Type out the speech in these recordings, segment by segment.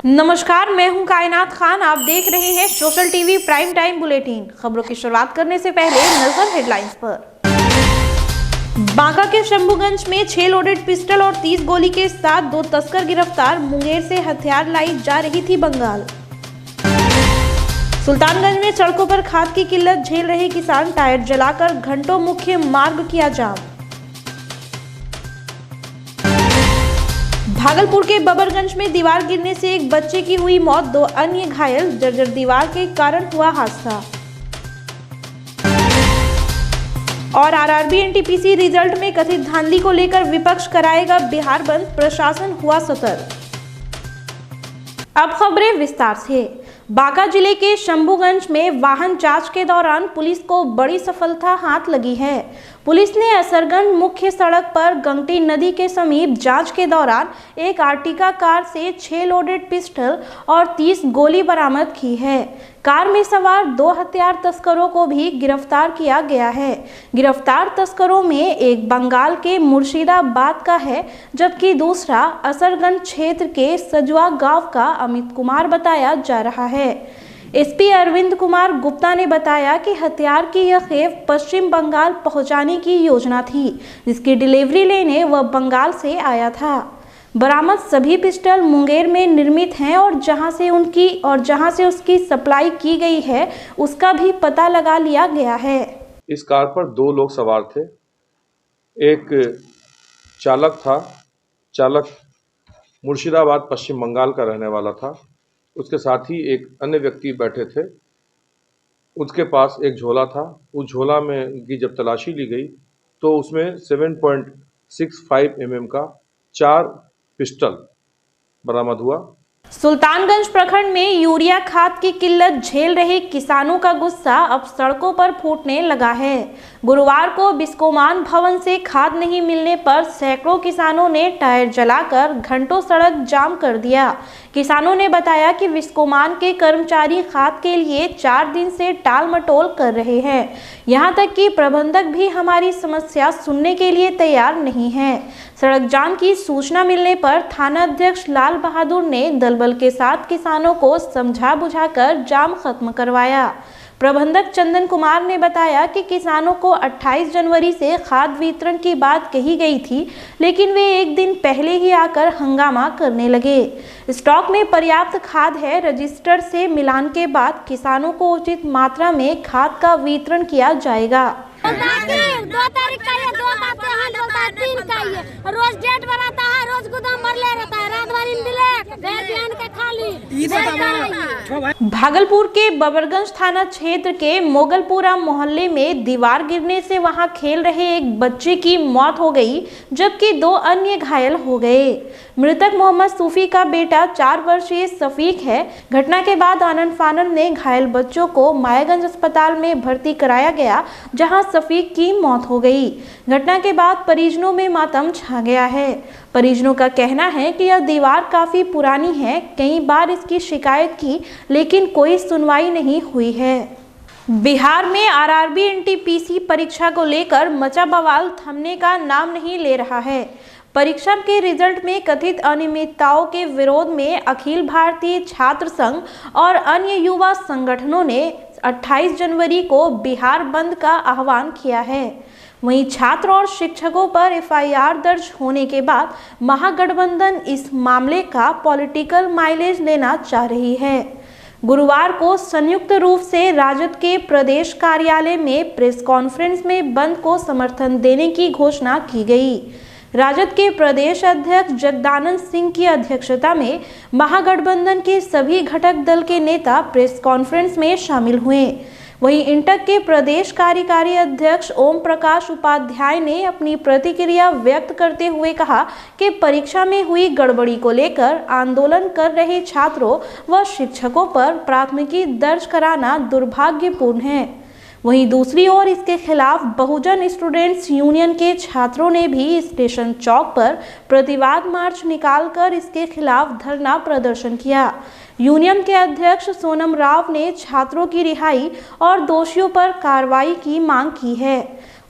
नमस्कार, मैं हूं कायनात खान। आप देख रहे हैं social TV prime time bulletin. खबरों की शुरुआत करने से पहले नजर हेडलाइंस पर। बांका के शंभूगंज में 6 लोडेड पिस्टल और 30 गोली के साथ 2 तस्कर गिरफ्तार। मुंगेर से हथियार लाई जा रही थी बंगाल। सुल्तानगंज में सड़कों पर खाद की किल्लत झेल रहे किसान, टायर जलाकर घंटों मुख्य मार्ग किया जाम। भागलपुर के बबरगंज में दीवार गिरने से एक बच्चे की हुई मौत, 2 अन्य घायल। जर्जर दीवार के कारण हुआ हादसा। और आरआरबी एनटीपीसी रिजल्ट में कथित धांधली को लेकर विपक्ष कराएगा बिहार बंद, प्रशासन हुआ सतर्क। अब खबरें विस्तार से। बांका जिले के शंभूगंज में वाहन जांच के दौरान पुलिस को बड़ी सफलता हाथ लगी है। पुलिस ने असरगंज मुख्य सड़क पर गंगटी नदी के समीप जांच के दौरान एक आर्टिका कार से 6 लोडेड पिस्टल और 30 गोली बरामद की है। कार में सवार 2 हथियार तस्करों को भी गिरफ्तार किया गया है। गिरफ्तार तस्करों में एक बंगाल के मुर्शिदाबाद का है, जबकि दूसरा असरगंज क्षेत्र के सजुआ गांव का अमित कुमार बताया जा रहा है। एसपी अरविंद कुमार गुप्ता ने बताया कि हथियार की यह खेप पश्चिम बंगाल पहुंचाने की योजना थी, जिसकी डिलीवरी लेने वह बंगाल से आया था। बरामद सभी पिस्टल मुंगेर में निर्मित हैं और जहां से उसकी सप्लाई की गई है उसका भी पता लगा लिया गया है। इस कार पर 2 लोग सवार थे। एक चालक था। चालक मुर्शिदाबाद पश्चिम बंगाल का रहने वाला था। उसके साथ ही एक अन्य व्यक्ति बैठे थे। उसके पास एक झोला था। उस झोला में की जब तलाशी ली गई तो उसमें 7.65 mm का 4 पिस्टल बरामद हुआ। सुल्तानगंज प्रखंड में यूरिया खाद की किल्लत झेल रहे किसानों का गुस्सा अब सड़कों पर फूटने लगा है। गुरुवार को बिस्कोमान भवन से खाद नहीं मिलने पर सैकड़ों किसानों ने टायर जलाकर घंटों सड़क जाम कर दिया। किसानों ने बताया कि बिस्कोमान के कर्मचारी खाद के लिए 4 दिन से टाल मटोल कर रहे हैं। यहां तक कि प्रबंधक भी हमारी समस्या सुनने के लिए तैयार नहीं है। सड़क जाम की सूचना मिलने पर थाना अध्यक्ष लाल बहादुर ने दलबल के साथ किसानों को समझा बुझाकर जाम खत्म करवाया। प्रबंधक चंदन कुमार ने बताया कि किसानों को 28 जनवरी से खाद वितरण की बात कही गई थी, लेकिन वे एक दिन पहले ही आकर हंगामा करने लगे। स्टॉक में पर्याप्त खाद है। रजिस्टर से मिलान के बाद किसानों को उचित मात्रा में खाद का वितरण किया जाएगा। 2 तारीख का ये 2 का त्योहार होता है, 3 का ये रोज डेट बनाता है, रोज गोदाम भर ले रहता है, रात भर के खाली। भागलपुर के बबरगंज थाना क्षेत्र के मोगलपुरा मोहल्ले में दीवार गिरने से वहां खेल रहे एक बच्चे की मौत हो गई, जबकि 2 अन्य घायल हो गए। मृतक मोहम्मद सूफी का बेटा 4 वर्षीय सफीक है। घटना के बाद आनन फानन ने घायल बच्चों को मायागंज अस्पताल में भर्ती कराया गया, जहां सफीक की मौत हो गई। घटना के बाद परिजनों में मातम छा गया है। परिजनों का कहना है कि यह दीवार काफी पुरानी है। कई बार इसकी शिकायत की, लेकिन कोई सुनवाई नहीं हुई है। बिहार में आरआरबी एनटीपीसी परीक्षा को लेकर मचा बवाल थमने का नाम नहीं ले रहा है। परीक्षा के रिजल्ट में कथित अनियमितताओं के विरोध में अखिल भारतीय छात्र संघ और अन्य युवा संगठनों ने 28 जनवरी को बिहार बंद का आह्वान किया है। वहीं छात्र और शिक्षकों पर एफआईआर दर्ज होने के बाद महागठबंधन इस मामले का पॉलिटिकल माइलेज लेना चाह रही है। गुरुवार को संयुक्त रूप से राजद के प्रदेश कार्यालय में प्रेस कॉन्फ्रेंस में बंद को समर्थन देने की घोषणा की गई। राजद के प्रदेश अध्यक्ष जगदानंद सिंह की अध्यक्षता में महागठबंधन के सभी घटक दल के नेता प्रेस कॉन्फ्रेंस में शामिल हुए। वहीं इंटक के प्रदेश कार्यकारी अध्यक्ष ओम प्रकाश उपाध्याय ने अपनी प्रतिक्रिया व्यक्त करते हुए कहा कि परीक्षा में हुई गड़बड़ी को लेकर आंदोलन कर रहे छात्रों व शिक्षकों पर प्राथमिकी दर्ज कराना दुर्भाग्यपूर्ण है। वहीं दूसरी ओर इसके खिलाफ बहुजन स्टूडेंट्स यूनियन के छात्रों ने भी स्टेशन चौक पर प्रतिवाद मार्च निकालकर इसके खिलाफ धरना प्रदर्शन किया। यूनियन के अध्यक्ष सोनम राव ने छात्रों की रिहाई और दोषियों पर कार्रवाई की मांग की है।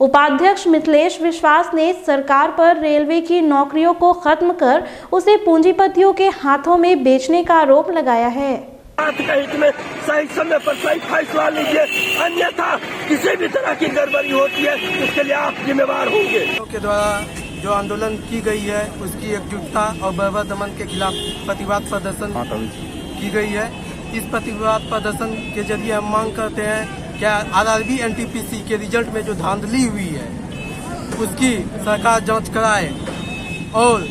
उपाध्यक्ष मिथिलेश विश्वास ने सरकार पर रेलवे की नौकरियों को खत्म कर उसे पूंजीपतियों के हाथों में बेचने का आरोप लगाया है। सही समय पर सही फैसला लीजिए, अन्यथा किसी भी तरह की गड़बड़ी होती है उसके लिए आप जिम्मेवार होंगे। के द्वारा जो आंदोलन की गई है उसकी एकजुटता और वैभव दमन के खिलाफ प्रतिवाद प्रदर्शन की गई है। इस प्रतिवाद प्रदर्शन के जरिए हम मांग करते हैं क्या आरआरबी एनटीपीसी के रिजल्ट में जो धांधली हुई है उसकी सरकार जांच कराए और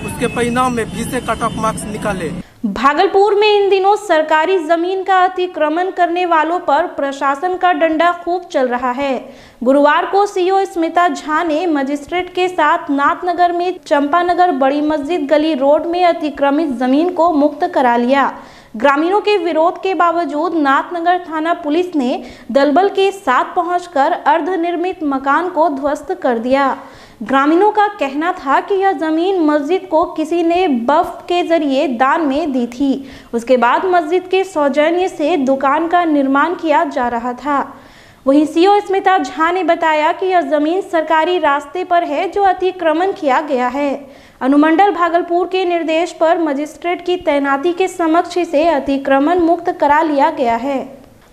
उसके परिणाम में फिर से कट ऑफ मार्क्स निकाले। भागलपुर में इन दिनों सरकारी जमीन का अतिक्रमण करने वालों पर प्रशासन का डंडा खूब चल रहा है। गुरुवार को सीओ स्मिता झा ने मजिस्ट्रेट के साथ नाथनगर में चंपानगर बड़ी मस्जिद गली रोड में अतिक्रमित जमीन को मुक्त करा लिया। ग्रामीणों के विरोध के बावजूद नाथनगर थाना पुलिस ने दलबल के साथ पहुंचकर अर्धनिर्मित मकान को ध्वस्त कर दिया। ग्रामीणों का कहना था कि यह जमीन मस्जिद को किसी ने वक्फ के जरिए दान में दी थी। उसके बाद मस्जिद के सौजन्य से दुकान का निर्माण किया जा रहा था। वहीं सीओ स्मिता झा ने बताया कि यह जमीन सरकारी रास्ते पर है जो अतिक्रमण किया गया है। अनुमंडल भागलपुर के निर्देश पर मजिस्ट्रेट की तैनाती के समक्ष इसे अतिक्रमण मुक्त करा लिया गया है।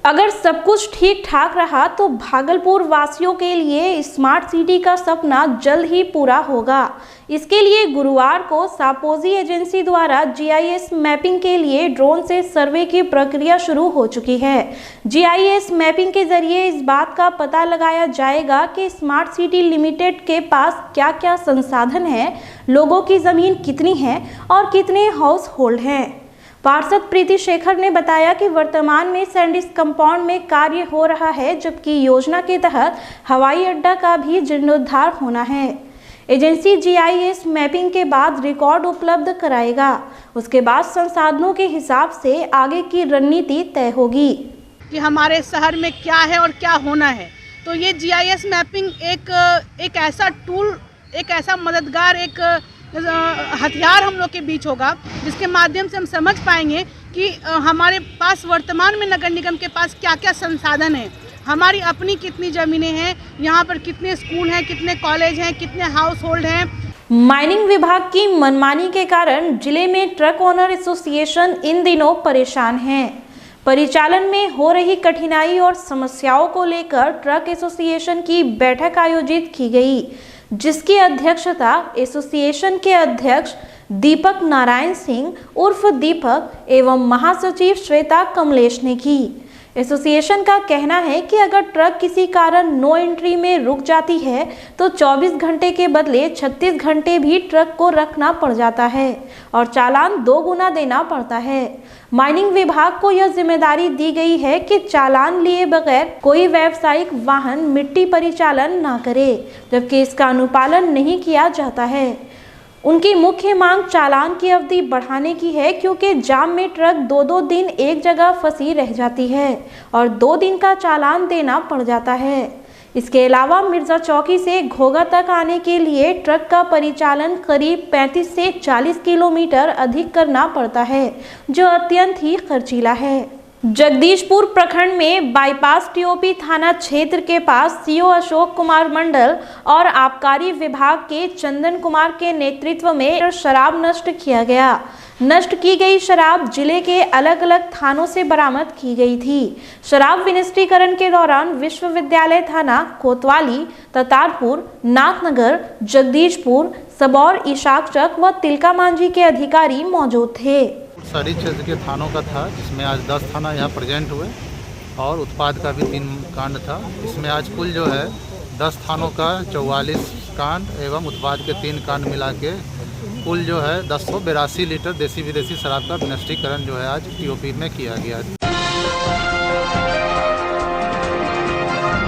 अगर सब कुछ ठीक ठाक रहा तो भागलपुर वासियों के लिए स्मार्ट सिटी का सपना जल्द ही पूरा होगा। इसके लिए गुरुवार को सापोजी एजेंसी द्वारा जीआईएस मैपिंग के लिए ड्रोन से सर्वे की प्रक्रिया शुरू हो चुकी है। जीआईएस मैपिंग के जरिए इस बात का पता लगाया जाएगा कि स्मार्ट सिटी लिमिटेड के पास क्या क्या संसाधन हैं, लोगों की जमीन कितनी है और कितने हाउस होल्ड हैं। पार्षद प्रीति शेखर ने बताया कि वर्तमान में सैंडिस कंपाउंड में कार्य हो रहा है, जबकि योजना के तहत हवाई अड्डा का भी जीर्णोद्धार होना है। एजेंसी जीआईएस मैपिंग के बाद रिकॉर्ड उपलब्ध कराएगा। उसके बाद संसाधनों के हिसाब से आगे की रणनीति तय होगी कि हमारे शहर में क्या है और क्या होना है। तो ये जीआईएस मैपिंग एक ऐसा टूल, एक ऐसा मददगार, एक हथियार हम लोग के बीच होगा जिसके माध्यम से हम समझ पाएंगे कि हमारे पास वर्तमान में नगर निगम के पास क्या क्या संसाधन है, हमारी अपनी कितनी ज़मीनें हैं, यहाँ पर कितने स्कूल हैं, कितने कॉलेज हैं, कितने हाउस होल्ड हैं। माइनिंग विभाग की मनमानी के कारण जिले में ट्रक ओनर एसोसिएशन इन दिनों परेशान है। परिचालन में हो रही कठिनाई और समस्याओं को लेकर ट्रक एसोसिएशन की बैठक आयोजित की गई, जिसकी अध्यक्षता एसोसिएशन के अध्यक्ष दीपक नारायण सिंह उर्फ दीपक एवं महासचिव श्वेता कमलेश ने की। एसोसिएशन का कहना है कि अगर ट्रक किसी कारण नो एंट्री में रुक जाती है तो 24 घंटे के बदले 36 घंटे भी ट्रक को रखना पड़ जाता है और चालान 2 गुना देना पड़ता है। माइनिंग विभाग को यह जिम्मेदारी दी गई है कि चालान लिए बगैर कोई व्यावसायिक वाहन मिट्टी परिचालन ना करे, जबकि इसका अनुपालन नहीं किया जाता है। उनकी मुख्य मांग चालान की अवधि बढ़ाने की है, क्योंकि जाम में ट्रक 2-2 दिन एक जगह फंसी रह जाती है और 2 दिन का चालान देना पड़ जाता है। इसके अलावा मिर्जा चौकी से घोगा तक आने के लिए ट्रक का परिचालन करीब 35 से 40 किलोमीटर अधिक करना पड़ता है, जो अत्यंत ही खर्चीला है। जगदीशपुर प्रखंड में बाईपास टीओपी थाना क्षेत्र के पास सीओ अशोक कुमार मंडल और आबकारी विभाग के चंदन कुमार के नेतृत्व में शराब नष्ट किया गया। नष्ट की गई शराब जिले के अलग अलग थानों से बरामद की गई थी। शराब विनिष्टीकरण के दौरान विश्वविद्यालय थाना, कोतवाली, ततारपुर, नाथनगर, जगदीशपुर, सबौर, इशाकचक व तिलका मांझी के अधिकारी मौजूद थे। शहरी क्षेत्र के थानों का था, जिसमें आज 10 थाना यहाँ प्रेजेंट हुए और उत्पाद का भी 3 कांड था। इसमें आज कुल जो है 10 थानों का 44 कांड एवं उत्पाद के 3 कांड मिला के कुल जो है 1082 लीटर देसी विदेशी शराब का विनिष्टीकरण जो है आज टीओपी में किया गया।